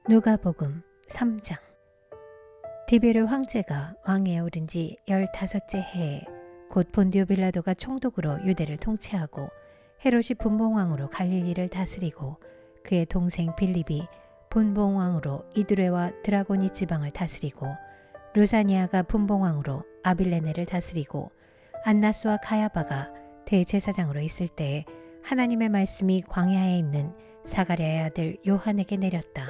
누가복음 3장. 디베르 황제가 왕위에 오른 지 15째 해에 곧 본디오 빌라도가 총독으로 유대를 통치하고 헤롯이 분봉왕으로 갈릴리를 다스리고 그의 동생 빌립이 분봉왕으로 이두레와 드라고니 지방을 다스리고 루사니아가 분봉왕으로 아빌레네를 다스리고 안나스와 가야바가 대제사장으로 있을 때에 하나님의 말씀이 광야에 있는 사가랴의 아들 요한에게 내렸다.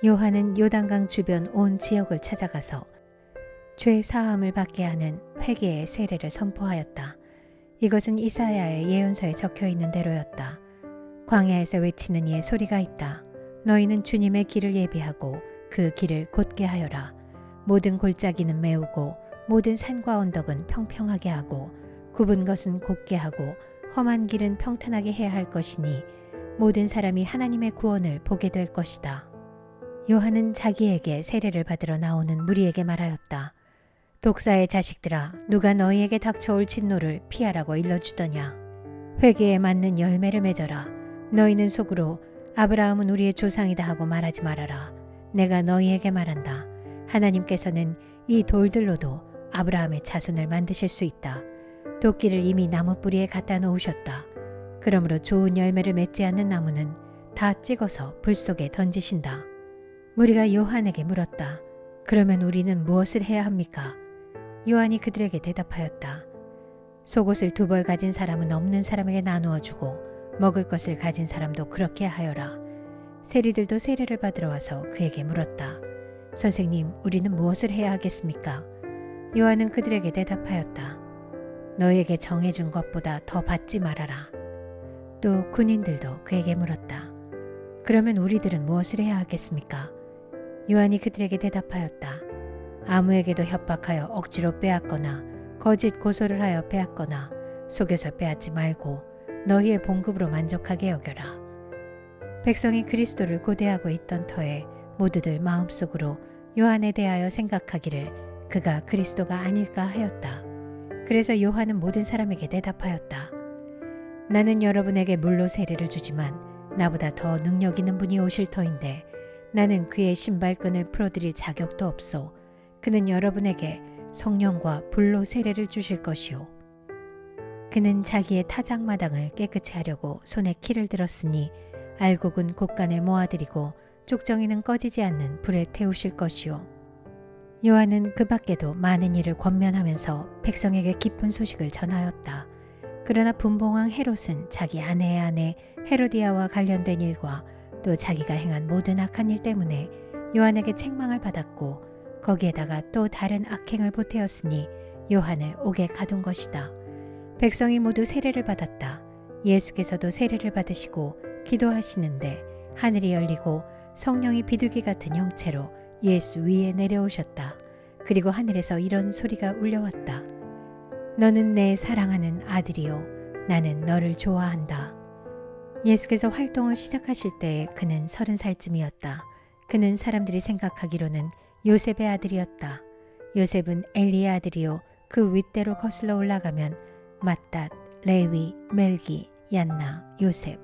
요한은 요단강 주변 온 지역을 찾아가서 죄 사함을 받게 하는 회개의 세례를 선포하였다. 이것은 이사야의 예언서에 적혀 있는 대로였다. 광야에서 외치는 이의 소리가 있다. 너희는 주님의 길을 예비하고 그 길을 곧게 하여라. 모든 골짜기는 메우고 모든 산과 언덕은 평평하게 하고 굽은 것은 곧게 하고 험한 길은 평탄하게 해야 할 것이니 모든 사람이 하나님의 구원을 보게 될 것이다. 요한은 자기에게 세례를 받으러 나오는 무리에게 말하였다. 독사의 자식들아, 누가 너희에게 닥쳐올 진노를 피하라고 일러주더냐. 회개에 맞는 열매를 맺어라. 너희는 속으로 아브라함은 우리의 조상이다 하고 말하지 말아라. 내가 너희에게 말한다. 하나님께서는 이 돌들로도 아브라함의 자손을 만드실 수 있다. 도끼를 이미 나무 뿌리에 갖다 놓으셨다. 그러므로 좋은 열매를 맺지 않는 나무는 다 찍어서 불 속에 던지신다. 무리가 요한에게 물었다. 그러면 우리는 무엇을 해야 합니까? 요한이 그들에게 대답하였다. 속옷을 2벌 가진 사람은 없는 사람에게 나누어 주고 먹을 것을 가진 사람도 그렇게 하여라. 세리들도 세례를 받으러 와서 그에게 물었다. 선생님, 우리는 무엇을 해야 하겠습니까? 요한은 그들에게 대답하였다. 너희에게 정해준 것보다 더 받지 말아라. 또 군인들도 그에게 물었다. 그러면 우리들은 무엇을 해야 하겠습니까? 요한이 그들에게 대답하였다. 아무에게도 협박하여 억지로 빼앗거나 거짓 고소를 하여 빼앗거나 속여서 빼앗지 말고 너희의 봉급으로 만족하게 여겨라. 백성이 그리스도를 고대하고 있던 터에 모두들 마음속으로 요한에 대하여 생각하기를 그가 그리스도가 아닐까 하였다. 그래서 요한은 모든 사람에게 대답하였다. 나는 여러분에게 물로 세례를 주지만 나보다 더 능력 있는 분이 오실 터인데 나는 그의 신발끈을 풀어드릴 자격도 없소. 그는 여러분에게 성령과 불로 세례를 주실 것이요. 그는 자기의 타작마당을 깨끗이 하려고 손에 키를 들었으니 알곡은 곳간에 모아들이고 쭉정이는 꺼지지 않는 불에 태우실 것이요. 요한은 그 밖에도 많은 일을 권면하면서 백성에게 기쁜 소식을 전하였다. 그러나 분봉왕 헤롯은 자기 아내의 아내 헤로디아와 관련된 일과 또 자기가 행한 모든 악한 일 때문에 요한에게 책망을 받았고 거기에다가 또 다른 악행을 보태었으니 요한을 옥에 가둔 것이다. 백성이 모두 세례를 받았다. 예수께서도 세례를 받으시고 기도하시는데 하늘이 열리고 성령이 비둘기 같은 형체로 예수 위에 내려오셨다. 그리고 하늘에서 이런 소리가 울려왔다. 너는 내 사랑하는 아들이요 나는 너를 좋아한다. 예수께서 활동을 시작하실 때에 그는 30살쯤이었다. 그는 사람들이 생각하기로는 요셉의 아들이었다. 요셉은 엘리의 아들이요 그 윗대로 거슬러 올라가면 맏닷, 레위, 멜기, 얀나, 요셉,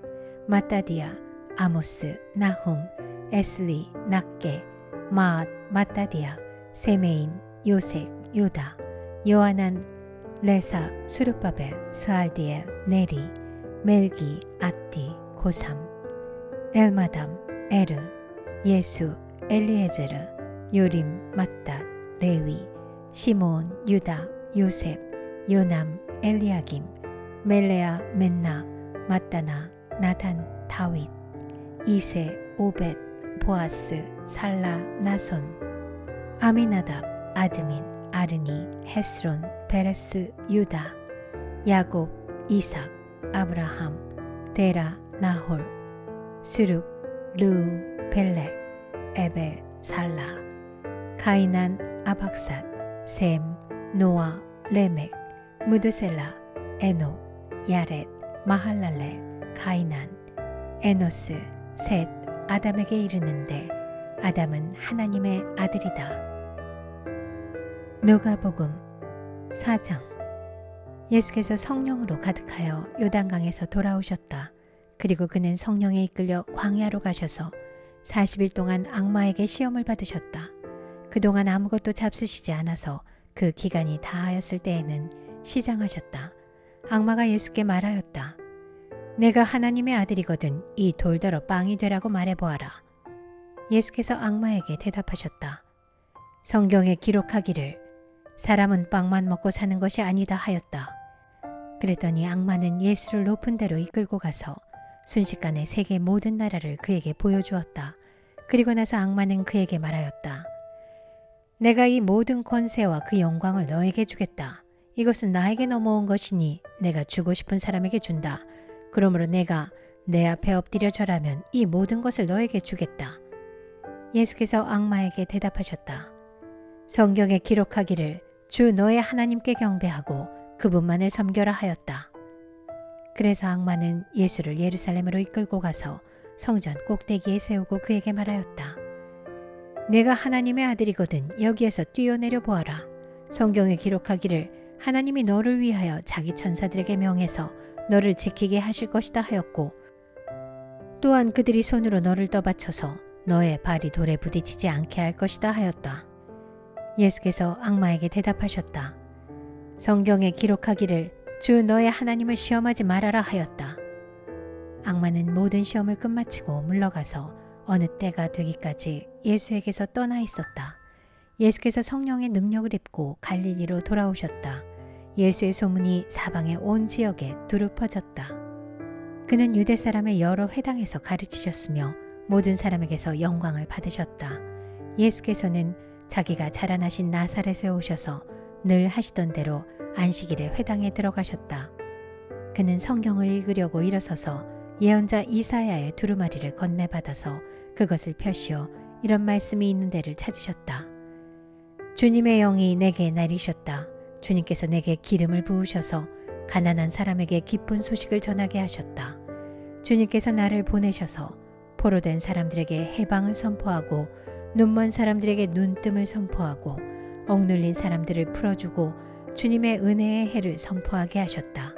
마따디아, 아모스, 나훔, 에슬리, 낫게, 마앗, 마따디아, 세메인, 요색, 요다, 요하난, 레사, 수르바벨, 스알디엘, 네리, 멜기, 아띠, 고삼, 엘마담, 에르, 예수, 엘리에제르, 요림, 맏닷, 레위, 시몬, 유다, 요셉, 요남, 엘리야김, 멜레아, 맨나, 마따나, 나단, 다윗, 이세, 오벳, 보아스, 살라, 나손, 아미나답, 아드민, 아르니, 헤스론, 베레스, 유다, 야곱, 이삭, 아브라함, 데라, 나홀, 스룩, 르우, 벨렉, 에벨, 살라, 가이난, 아박삿, 셈, 노아, 레멕, 무드셀라, 에녹, 야렛, 마할랄렐, 가이난, 에노스, 셋, 아담에게 이르는데 아담은 하나님의 아들이다. 누가복음 4장. 예수께서 성령으로 가득하여 요단강에서 돌아오셨다. 그리고 그는 성령에 이끌려 광야로 가셔서 40일 동안 악마에게 시험을 받으셨다. 그동안 아무것도 잡수시지 않아서 그 기간이 다하였을 때에는 시장하셨다. 악마가 예수께 말하였다. 내가 하나님의 아들이거든 이 돌더러 빵이 되라고 말해보아라. 예수께서 악마에게 대답하셨다. 성경에 기록하기를 사람은 빵만 먹고 사는 것이 아니다 하였다. 그랬더니 악마는 예수를 높은 데로 이끌고 가서 순식간에 세계 모든 나라를 그에게 보여주었다. 그리고 나서 악마는 그에게 말하였다. 내가 이 모든 권세와 그 영광을 너에게 주겠다. 이것은 나에게 넘어온 것이니 내가 주고 싶은 사람에게 준다. 그러므로 내가 내 앞에 엎드려 절하면 이 모든 것을 너에게 주겠다. 예수께서 악마에게 대답하셨다. 성경에 기록하기를 주 너의 하나님께 경배하고 그분만을 섬겨라 하였다. 그래서 악마는 예수를 예루살렘으로 이끌고 가서 성전 꼭대기에 세우고 그에게 말하였다. 내가 하나님의 아들이거든 여기에서 뛰어내려 보아라. 성경에 기록하기를 하나님이 너를 위하여 자기 천사들에게 명해서 너를 지키게 하실 것이다 하였고 또한 그들이 손으로 너를 떠받쳐서 너의 발이 돌에 부딪히지 않게 할 것이다 하였다. 예수께서 악마에게 대답하셨다. 성경에 기록하기를 주 너의 하나님을 시험하지 말아라 하였다. 악마는 모든 시험을 끝마치고 물러가서 어느 때가 되기까지 예수에게서 떠나 있었다. 예수께서 성령의 능력을 입고 갈릴리로 돌아오셨다. 예수의 소문이 사방의 온 지역에 두루 퍼졌다. 그는 유대 사람의 여러 회당에서 가르치셨으며 모든 사람에게서 영광을 받으셨다. 예수께서는 자기가 자라나신 나사렛에 오셔서 늘 하시던 대로 안식일에 회당에 들어가셨다. 그는 성경을 읽으려고 일어서서 예언자 이사야의 두루마리를 건네받아서 그것을 펴시어 이런 말씀이 있는 데를 찾으셨다. 주님의 영이 내게 내리셨다. 주님께서 내게 기름을 부으셔서 가난한 사람에게 기쁜 소식을 전하게 하셨다. 주님께서 나를 보내셔서 포로된 사람들에게 해방을 선포하고 눈먼 사람들에게 눈뜸을 선포하고 억눌린 사람들을 풀어주고 주님의 은혜의 해를 선포하게 하셨다.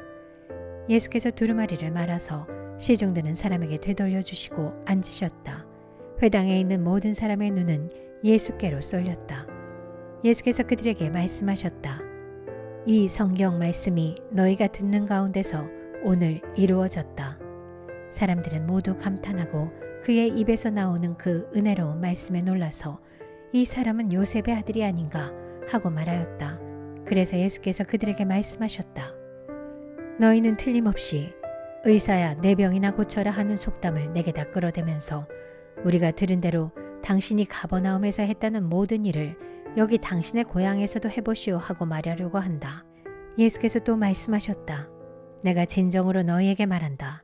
예수께서 두루마리를 말아서 시중드는 사람에게 되돌려 주시고 앉으셨다. 회당에 있는 모든 사람의 눈은 예수께로 쏠렸다. 예수께서 그들에게 말씀하셨다. 이 성경 말씀이 너희가 듣는 가운데서 오늘 이루어졌다. 사람들은 모두 감탄하고 그의 입에서 나오는 그 은혜로운 말씀에 놀라서 이 사람은 요셉의 아들이 아닌가 하고 말하였다. 그래서 예수께서 그들에게 말씀하셨다. 너희는 틀림없이 의사야 내 병이나 고쳐라 하는 속담을 내게다 끌어대면서 우리가 들은 대로 당신이 가버나움에서 했다는 모든 일을 여기 당신의 고향에서도 해보시오 하고 말하려고 한다. 예수께서 또 말씀하셨다. 내가 진정으로 너희에게 말한다.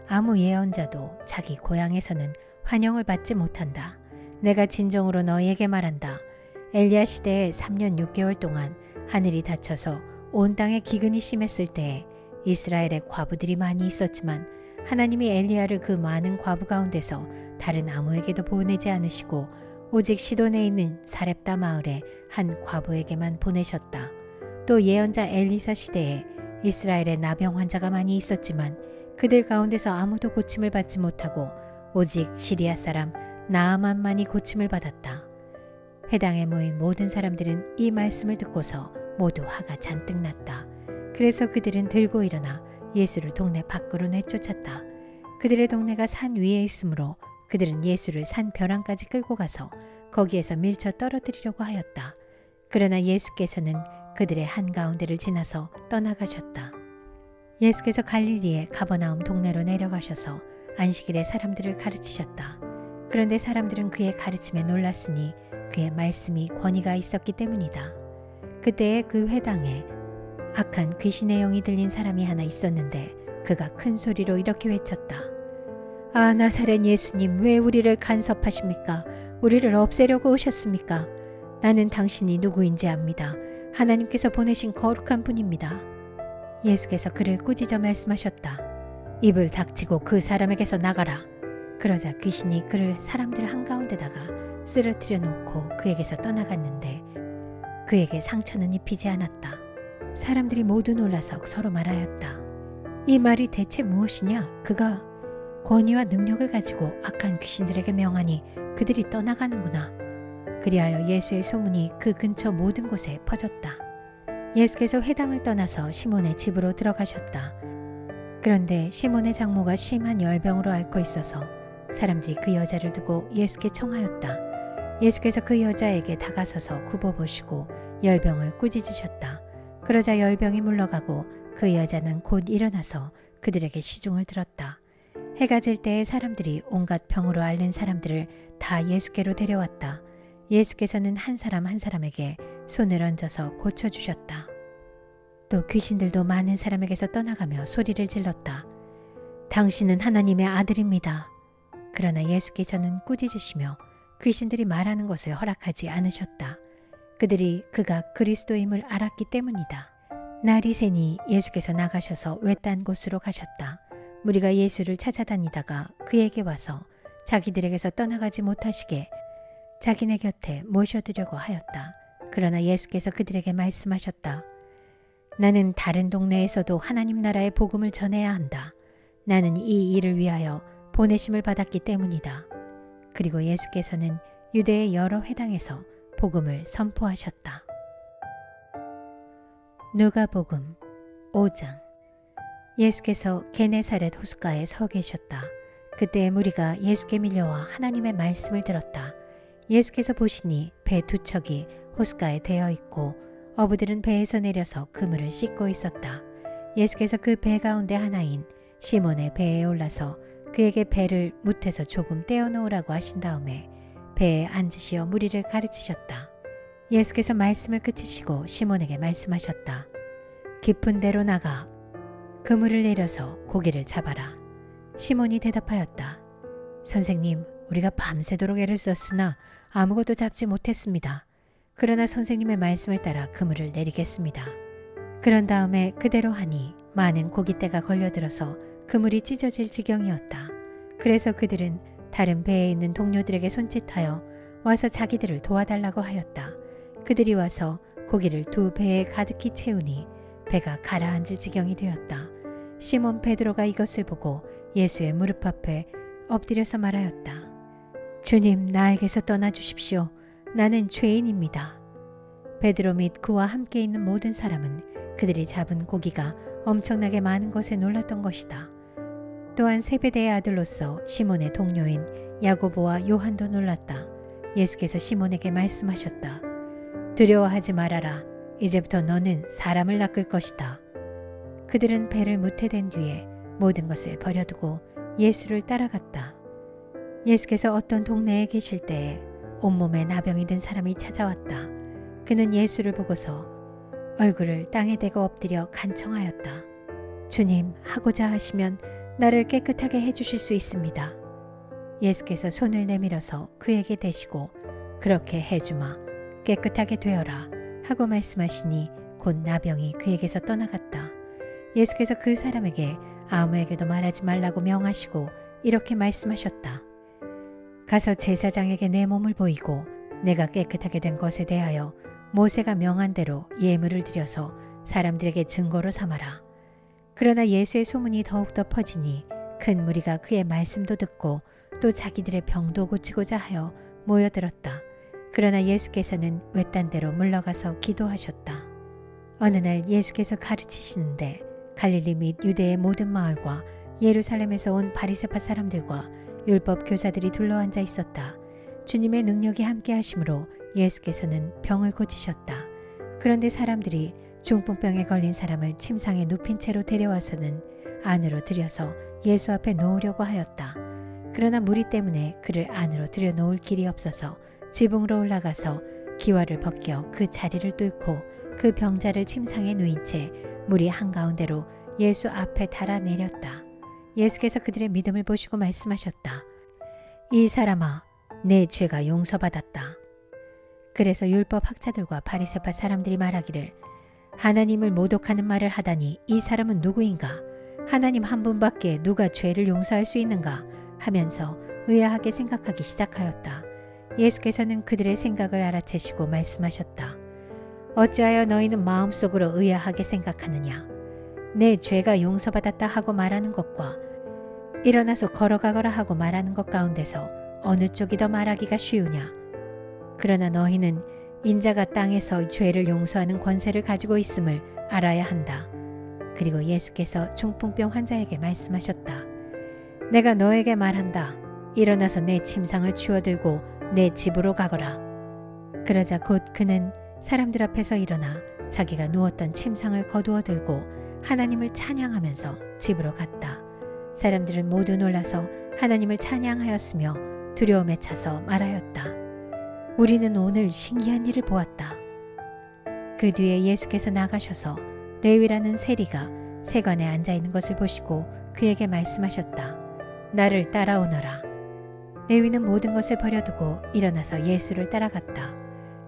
아무 예언자도 자기 고향에서는 환영을 받지 못한다. 내가 진정으로 너희에게 말한다. 엘리야 시대에 3년 6개월 동안 하늘이 닫혀서 온 땅에 기근이 심했을 때에 이스라엘에 과부들이 많이 있었지만 하나님이 엘리야를 그 많은 과부 가운데서 다른 아무에게도 보내지 않으시고 오직 시돈에 있는 사렙다 마을에 한 과부에게만 보내셨다. 또 예언자 엘리사 시대에 이스라엘에 나병 환자가 많이 있었지만 그들 가운데서 아무도 고침을 받지 못하고 오직 시리아 사람 나아만만이 고침을 받았다. 회당에 모인 모든 사람들은 이 말씀을 듣고서 모두 화가 잔뜩 났다. 그래서 그들은 들고 일어나 예수를 동네 밖으로 내쫓았다. 그들의 동네가 산 위에 있으므로 그들은 예수를 산 벼랑까지 끌고 가서 거기에서 밀쳐 떨어뜨리려고 하였다. 그러나 예수께서는 그들의 한가운데를 지나서 떠나가셨다. 예수께서 갈릴리의 가버나움 동네로 내려가셔서 안식일에 사람들을 가르치셨다. 그런데 사람들은 그의 가르침에 놀랐으니 그의 말씀이 권위가 있었기 때문이다. 그때에 그 회당에 악한 귀신의 영이 들린 사람이 하나 있었는데 그가 큰 소리로 이렇게 외쳤다. 아, 나사렛 예수님, 왜 우리를 간섭하십니까? 우리를 없애려고 오셨습니까? 나는 당신이 누구인지 압니다. 하나님께서 보내신 거룩한 분입니다. 예수께서 그를 꾸짖어 말씀하셨다. 입을 닥치고 그 사람에게서 나가라. 그러자 귀신이 그를 사람들 한가운데다가 쓰러뜨려 놓고 그에게서 떠나갔는데 그에게 상처는 입히지 않았다. 사람들이 모두 놀라서 서로 말하였다. 이 말이 대체 무엇이냐? 그가 권위와 능력을 가지고 악한 귀신들에게 명하니 그들이 떠나가는구나. 그리하여 예수의 소문이 그 근처 모든 곳에 퍼졌다. 예수께서 회당을 떠나서 시몬의 집으로 들어가셨다. 그런데 시몬의 장모가 심한 열병으로 앓고 있어서 사람들이 그 여자를 두고 예수께 청하였다. 예수께서 그 여자에게 다가서서 굽어보시고 열병을 꾸짖으셨다. 그러자 열병이 물러가고 그 여자는 곧 일어나서 그들에게 시중을 들었다. 해가 질 때에 사람들이 온갖 병으로 앓는 사람들을 다 예수께로 데려왔다. 예수께서는 한 사람 한 사람에게 손을 얹어서 고쳐주셨다. 또 귀신들도 많은 사람에게서 떠나가며 소리를 질렀다. 당신은 하나님의 아들입니다. 그러나 예수께서는 꾸짖으시며 귀신들이 말하는 것을 허락하지 않으셨다. 그들이 그가 그리스도임을 알았기 때문이다. 날이 새니 예수께서 나가셔서 외딴 곳으로 가셨다. 무리가 예수를 찾아다니다가 그에게 와서 자기들에게서 떠나가지 못하시게 자기네 곁에 모셔두려고 하였다. 그러나 예수께서 그들에게 말씀하셨다. 나는 다른 동네에서도 하나님 나라의 복음을 전해야 한다. 나는 이 일을 위하여 보내심을 받았기 때문이다. 그리고 예수께서는 유대의 여러 회당에서 복음을 선포하셨다. 누가복음 5장. 예수께서 게네사렛 호숫가에 서 계셨다. 그때 무리가 예수께 밀려와 하나님의 말씀을 들었다. 예수께서 보시니 배 두 척이 호숫가에 대어 있고 어부들은 배에서 내려서 그물을 씻고 있었다. 예수께서 그 배 가운데 하나인 시몬의 배에 올라서 그에게 배를 뭇에서 조금 떼어놓으라고 하신 다음에 배에 앉으시어 무리를 가르치셨다. 예수께서 말씀을 그치시고 시몬에게 말씀하셨다. 깊은 데로 나가 그물을 내려서 고기를 잡아라. 시몬이 대답하였다. 선생님, 우리가 밤새도록 애를 썼으나 아무것도 잡지 못했습니다. 그러나 선생님의 말씀을 따라 그물을 내리겠습니다. 그런 다음에 그대로 하니 많은 고깃대가 걸려들어서 그물이 찢어질 지경이었다. 그래서 그들은 다른 배에 있는 동료들에게 손짓하여 와서 자기들을 도와달라고 하였다. 그들이 와서 고기를 두 배에 가득히 채우니 배가 가라앉을 지경이 되었다. 시몬 베드로가 이것을 보고 예수의 무릎 앞에 엎드려서 말하였다. 주님, 나에게서 떠나 주십시오. 나는 죄인입니다. 베드로 및 그와 함께 있는 모든 사람은 그들이 잡은 고기가 엄청나게 많은 것에 놀랐던 것이다. 또한 세베대의 아들로서 시몬의 동료인 야고보와 요한도 놀랐다. 예수께서 시몬에게 말씀하셨다. 두려워하지 말아라. 이제부터 너는 사람을 낚을 것이다. 그들은 배를 무태댄 뒤에 모든 것을 버려두고 예수를 따라갔다. 예수께서 어떤 동네에 계실 때에 온몸에 나병이 든 사람이 찾아왔다. 그는 예수를 보고서 얼굴을 땅에 대고 엎드려 간청하였다. 주님, 하고자 하시면 나를 깨끗하게 해주실 수 있습니다. 예수께서 손을 내밀어서 그에게 대시고 그렇게 해주마, 깨끗하게 되어라 하고 말씀하시니 곧 나병이 그에게서 떠나갔다. 예수께서 그 사람에게 아무에게도 말하지 말라고 명하시고 이렇게 말씀하셨다. 가서 제사장에게 내 몸을 보이고 내가 깨끗하게 된 것에 대하여 모세가 명한 대로 예물을 드려서 사람들에게 증거로 삼아라. 그러나 예수의 소문이 더욱더 퍼지니 큰 무리가 그의 말씀도 듣고 또 자기들의 병도 고치고자 하여 모여들었다. 그러나 예수께서는 외딴 데로 물러가서 기도하셨다. 어느 날 예수께서 가르치시는데 갈릴리 및 유대의 모든 마을과 예루살렘에서 온 바리새파 사람들과 율법 교사들이 둘러앉아 있었다. 주님의 능력이 함께 하심으로 예수께서는 병을 고치셨다. 그런데 사람들이 중풍병에 걸린 사람을 침상에 눕힌 채로 데려와서는 안으로 들여서 예수 앞에 놓으려고 하였다. 그러나 무리 때문에 그를 안으로 들여놓을 길이 없어서 지붕으로 올라가서 기와를 벗겨 그 자리를 뚫고 그 병자를 침상에 누인 채 무리 한가운데로 예수 앞에 달아내렸다. 예수께서 그들의 믿음을 보시고 말씀하셨다. 이 사람아, 내 죄가 용서받았다. 그래서 율법 학자들과 바리새파 사람들이 말하기를 하나님을 모독하는 말을 하다니 이 사람은 누구인가? 하나님 한 분밖에 누가 죄를 용서할 수 있는가? 하면서 의아하게 생각하기 시작하였다. 예수께서는 그들의 생각을 알아채시고 말씀하셨다. 어찌하여 너희는 마음속으로 의아하게 생각하느냐? 내 죄가 용서받았다 하고 말하는 것과 일어나서 걸어가거라 하고 말하는 것 가운데서 어느 쪽이 더 말하기가 쉬우냐? 그러나 너희는 인자가 땅에서 죄를 용서하는 권세를 가지고 있음을 알아야 한다. 그리고 예수께서 중풍병 환자에게 말씀하셨다. 내가 너에게 말한다. 일어나서 내 침상을 치워들고 내 집으로 가거라. 그러자 곧 그는 사람들 앞에서 일어나 자기가 누웠던 침상을 거두어 들고 하나님을 찬양하면서 집으로 갔다. 사람들은 모두 놀라서 하나님을 찬양하였으며 두려움에 차서 말하였다. 우리는 오늘 신기한 일을 보았다. 그 뒤에 예수께서 나가셔서 레위라는 세리가 세관에 앉아 있는 것을 보시고 그에게 말씀하셨다. 나를 따라오너라. 레위는 모든 것을 버려두고 일어나서 예수를 따라갔다.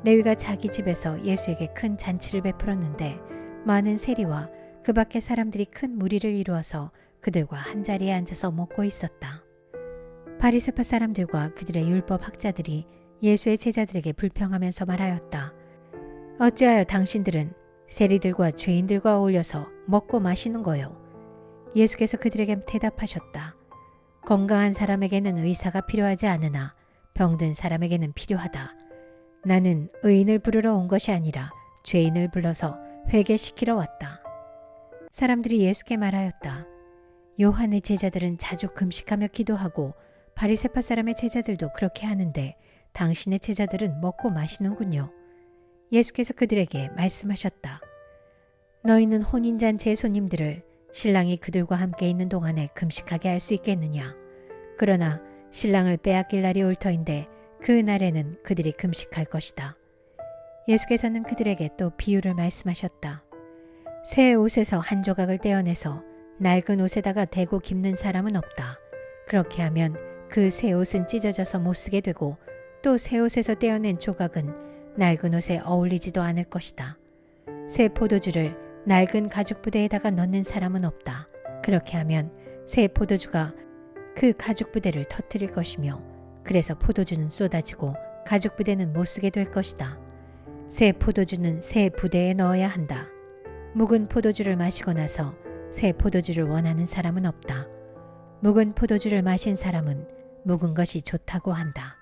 레위가 자기 집에서 예수에게 큰 잔치를 베풀었는데 많은 세리와 그 밖의 사람들이 큰 무리를 이루어서 그들과 한자리에 앉아서 먹고 있었다. 바리새파 사람들과 그들의 율법 학자들이 예수의 제자들에게 불평하면서 말하였다. 어찌하여 당신들은 세리들과 죄인들과 어울려서 먹고 마시는 거요? 예수께서 그들에게 대답하셨다. 건강한 사람에게는 의사가 필요하지 않으나 병든 사람에게는 필요하다. 나는 의인을 부르러 온 것이 아니라 죄인을 불러서 회개시키러 왔다. 사람들이 예수께 말하였다. 요한의 제자들은 자주 금식하며 기도하고 바리새파 사람의 제자들도 그렇게 하는데 당신의 제자들은 먹고 마시는군요. 예수께서 그들에게 말씀하셨다. 너희는 혼인잔치의 손님들을 신랑이 그들과 함께 있는 동안에 금식하게 할 수 있겠느냐? 그러나 신랑을 빼앗길 날이 올 터인데 그 날에는 그들이 금식할 것이다. 예수께서는 그들에게 또 비유를 말씀하셨다. 새 옷에서 한 조각을 떼어내서 낡은 옷에다가 대고 깁는 사람은 없다. 그렇게 하면 그 새 옷은 찢어져서 못 쓰게 되고 또 새 옷에서 떼어낸 조각은 낡은 옷에 어울리지도 않을 것이다. 새 포도주를 낡은 가죽 부대에다가 넣는 사람은 없다. 그렇게 하면 새 포도주가 그 가죽 부대를 터뜨릴 것이며 그래서 포도주는 쏟아지고 가죽 부대는 못 쓰게 될 것이다. 새 포도주는 새 부대에 넣어야 한다. 묵은 포도주를 마시고 나서 새 포도주를 원하는 사람은 없다. 묵은 포도주를 마신 사람은 묵은 것이 좋다고 한다.